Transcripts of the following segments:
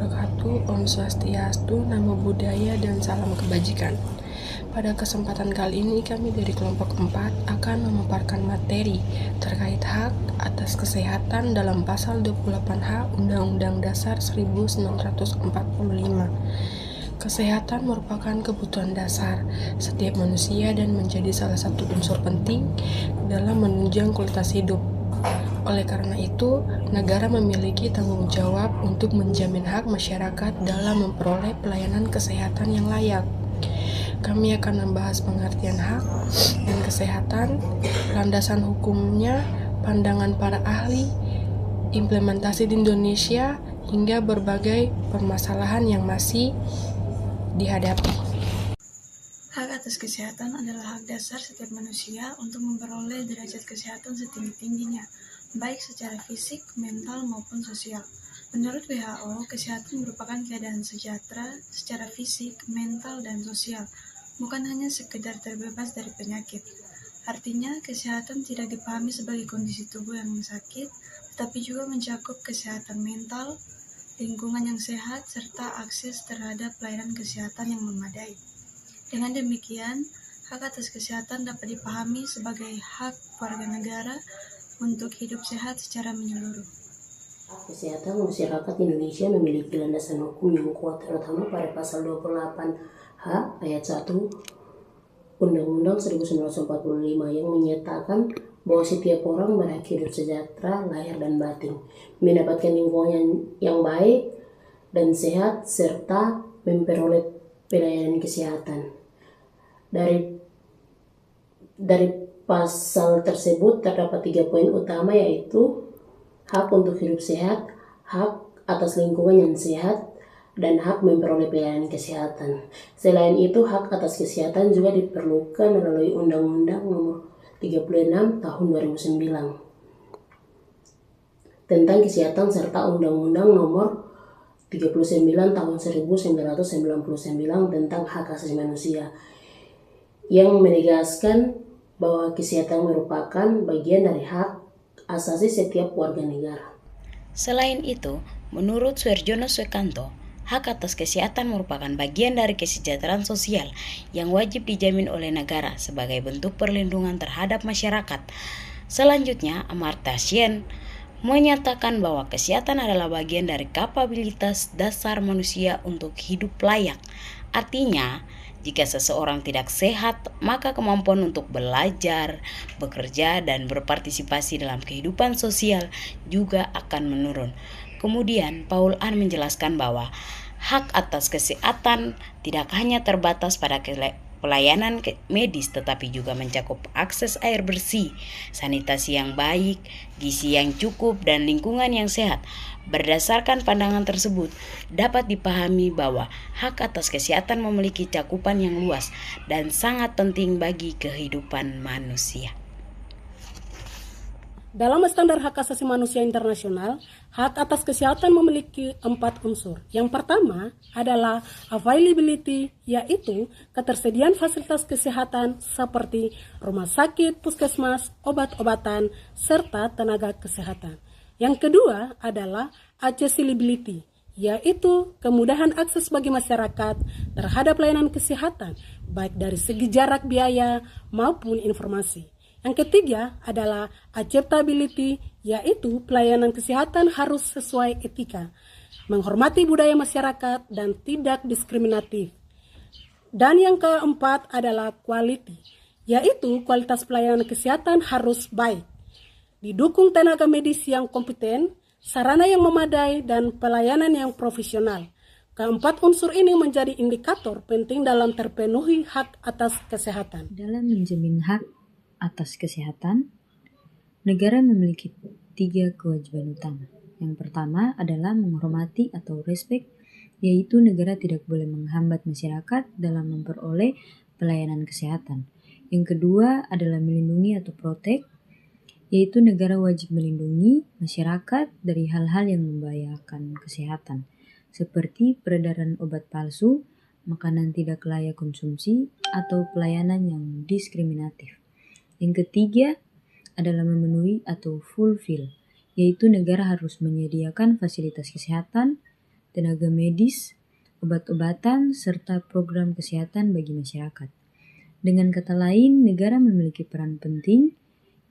wabarakatuh. Om Swastiastu, Namo Buddhaya, dan salam kebajikan. Pada kesempatan kali ini kami dari kelompok 4 akan memaparkan materi terkait hak atas kesehatan dalam pasal 28H Undang-Undang Dasar 1945. Kesehatan merupakan kebutuhan dasar setiap manusia dan menjadi salah satu unsur penting dalam menunjang kualitas hidup. Oleh karena itu, negara memiliki tanggung jawab untuk menjamin hak masyarakat dalam memperoleh pelayanan kesehatan yang layak. Kami akan membahas pengertian hak dan kesehatan, landasan hukumnya, pandangan para ahli, implementasi di Indonesia, hingga berbagai permasalahan yang masih dihadapi. Hak atas kesehatan adalah hak dasar setiap manusia untuk memperoleh derajat kesehatan setinggi-tingginya, baik secara fisik, mental, maupun sosial. Menurut WHO, kesehatan merupakan keadaan sejahtera secara fisik, mental, dan sosial, bukan hanya sekedar terbebas dari penyakit. Artinya, kesehatan tidak dipahami sebagai kondisi tubuh yang sakit, tetapi juga mencakup kesehatan mental, lingkungan yang sehat, serta akses terhadap pelayanan kesehatan yang memadai. Dengan demikian, hak atas kesehatan dapat dipahami sebagai hak warga negara untuk hidup sehat secara menyeluruh. Kesehatan masyarakat Indonesia memiliki landasan hukum yang kuat, terutama pada pasal 28H ayat 1 Undang-Undang 1945 yang menyatakan bahwa setiap orang berhak hidup sejahtera lahir dan batin, mendapatkan lingkungan yang baik dan sehat, serta memperoleh pelayanan kesehatan. Dari pasal tersebut terdapat 3 poin utama, yaitu hak untuk hidup sehat, hak atas lingkungan yang sehat, dan hak memperoleh pelayanan kesehatan. Selain itu, hak atas kesehatan juga diperlukan melalui Undang-Undang Nomor 36 Tahun 2009 tentang kesehatan serta Undang-Undang Nomor 39 Tahun 1999 tentang hak asasi manusia, yang menegaskan bahwa kesehatan merupakan bagian dari hak asasi setiap warga negara. Selain itu, menurut Suarjono Suekanto, hak atas kesehatan merupakan bagian dari kesejahteraan sosial yang wajib dijamin oleh negara sebagai bentuk perlindungan terhadap masyarakat. Selanjutnya, Amartya Sen menyatakan bahwa kesehatan adalah bagian dari kapabilitas dasar manusia untuk hidup layak. Artinya, jika seseorang tidak sehat, maka kemampuan untuk belajar, bekerja, dan berpartisipasi dalam kehidupan sosial juga akan menurun. Kemudian, Paul An menjelaskan bahwa hak atas kesehatan tidak hanya terbatas pada pelayanan medis, tetapi juga mencakup akses air bersih, sanitasi yang baik, gizi yang cukup, dan lingkungan yang sehat. Berdasarkan pandangan tersebut, dapat dipahami bahwa hak atas kesehatan memiliki cakupan yang luas dan sangat penting bagi kehidupan manusia. Dalam standar hak asasi manusia internasional, hak atas kesehatan memiliki 4 unsur. Yang pertama adalah availability, yaitu ketersediaan fasilitas kesehatan seperti rumah sakit, puskesmas, obat-obatan, serta tenaga kesehatan. Yang kedua adalah accessibility, yaitu kemudahan akses bagi masyarakat terhadap layanan kesehatan, baik dari segi jarak, biaya, maupun informasi. Yang ketiga adalah acceptability, yaitu pelayanan kesehatan harus sesuai etika, menghormati budaya masyarakat, dan tidak diskriminatif. Dan yang keempat adalah quality, yaitu kualitas pelayanan kesehatan harus baik, didukung tenaga medis yang kompeten, sarana yang memadai, dan pelayanan yang profesional. Keempat unsur ini menjadi indikator penting dalam terpenuhi hak atas kesehatan. Dalam menjamin hak atas kesehatan, negara memiliki 3 kewajiban utama. Yang pertama adalah menghormati atau respect, yaitu negara tidak boleh menghambat masyarakat dalam memperoleh pelayanan kesehatan. Yang kedua adalah melindungi atau protect, yaitu negara wajib melindungi masyarakat dari hal-hal yang membahayakan kesehatan, seperti peredaran obat palsu, makanan tidak layak konsumsi, atau pelayanan yang diskriminatif. Yang ketiga adalah memenuhi atau fulfill, yaitu negara harus menyediakan fasilitas kesehatan, tenaga medis, obat-obatan, serta program kesehatan bagi masyarakat. Dengan kata lain, negara memiliki peran penting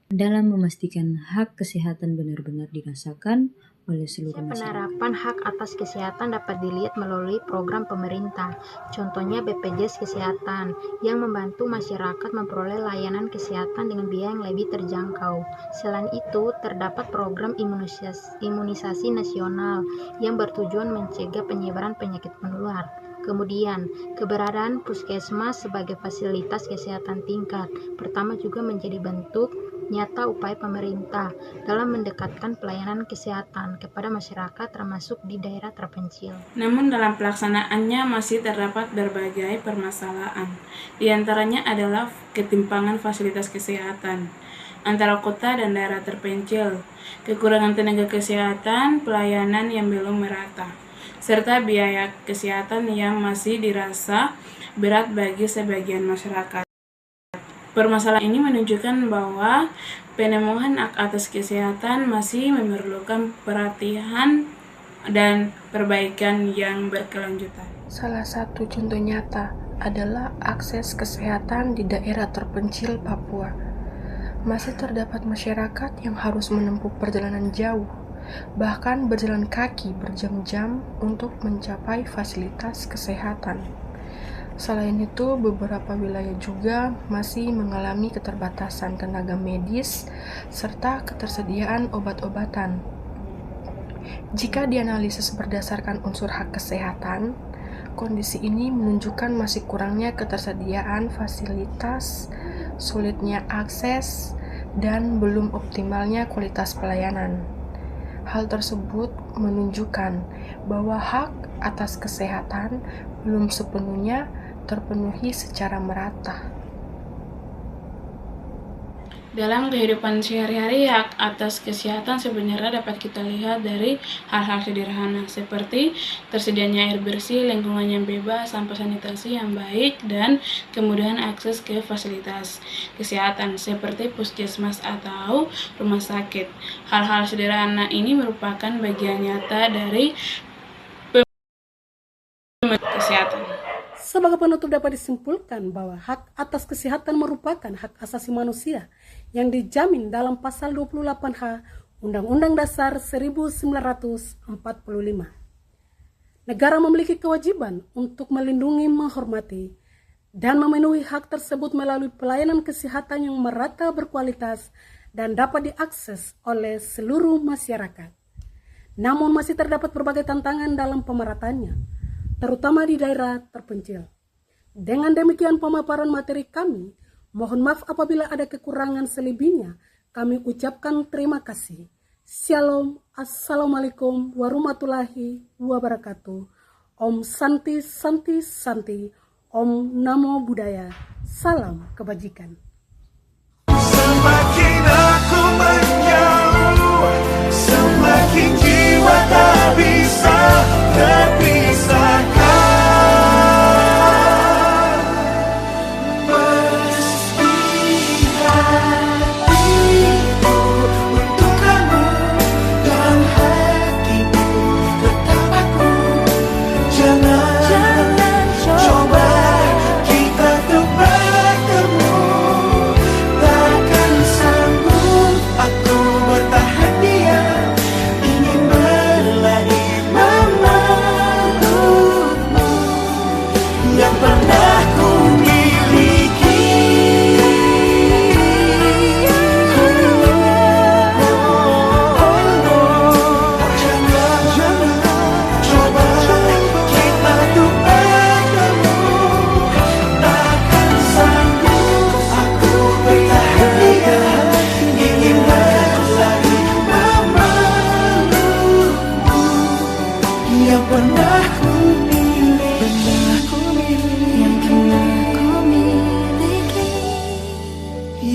dalam memastikan hak kesehatan benar-benar dirasakan oleh seluruh masyarakat. Penerapan hak atas kesehatan dapat dilihat melalui program pemerintah, contohnya BPJS Kesehatan, yang membantu masyarakat memperoleh layanan kesehatan dengan biaya yang lebih terjangkau. Selain itu, terdapat program imunisasi nasional yang bertujuan mencegah penyebaran penyakit menular. Kemudian, keberadaan puskesmas sebagai fasilitas kesehatan tingkat pertama juga menjadi bentuk nyata upaya pemerintah dalam mendekatkan pelayanan kesehatan kepada masyarakat termasuk di daerah terpencil. Namun dalam pelaksanaannya masih terdapat berbagai permasalahan. Di antaranya adalah ketimpangan fasilitas kesehatan antara kota dan daerah terpencil, kekurangan tenaga kesehatan, pelayanan yang belum merata, serta biaya kesehatan yang masih dirasa berat bagi sebagian masyarakat. Permasalahan ini menunjukkan bahwa penemuan hak atas kesehatan masih memerlukan perhatian dan perbaikan yang berkelanjutan. Salah satu contoh nyata adalah akses kesehatan di daerah terpencil Papua. Masih terdapat masyarakat yang harus menempuh perjalanan jauh, bahkan berjalan kaki berjam-jam untuk mencapai fasilitas kesehatan. Selain itu, beberapa wilayah juga masih mengalami keterbatasan tenaga medis serta ketersediaan obat-obatan. Jika dianalisis berdasarkan unsur hak kesehatan, kondisi ini menunjukkan masih kurangnya ketersediaan fasilitas, sulitnya akses, dan belum optimalnya kualitas pelayanan. Hal tersebut menunjukkan bahwa hak atas kesehatan belum sepenuhnya terpenuhi secara merata. Dalam kehidupan sehari-hari, hak atas kesehatan sebenarnya dapat kita lihat dari hal-hal sederhana seperti tersedianya air bersih, lingkungan yang bebas, sampah sanitasi yang baik, dan kemudahan akses ke fasilitas kesehatan seperti puskesmas atau rumah sakit. Hal-hal sederhana ini merupakan bagian nyata dari kesehatan. Sebagai penutup dapat disimpulkan bahwa hak atas kesehatan merupakan hak asasi manusia yang dijamin dalam pasal 28H Undang-Undang Dasar 1945. Negara memiliki kewajiban untuk melindungi, menghormati, dan memenuhi hak tersebut melalui pelayanan kesehatan yang merata, berkualitas, dan dapat diakses oleh seluruh masyarakat. Namun masih terdapat berbagai tantangan dalam pemerataannya, terutama di daerah terpencil. Dengan demikian pemaparan materi kami, mohon maaf apabila ada kekurangan selebihnya. Kami ucapkan terima kasih. Shalom, Assalamualaikum warahmatullahi wabarakatuh. Om Santi Santi Santi, Om Namo Buddhaya. Salam kebajikan. Semakin aku menjauh, semakin jiwa tak bisa terpisahkan.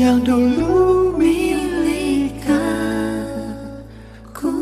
Yang dulu milik aku.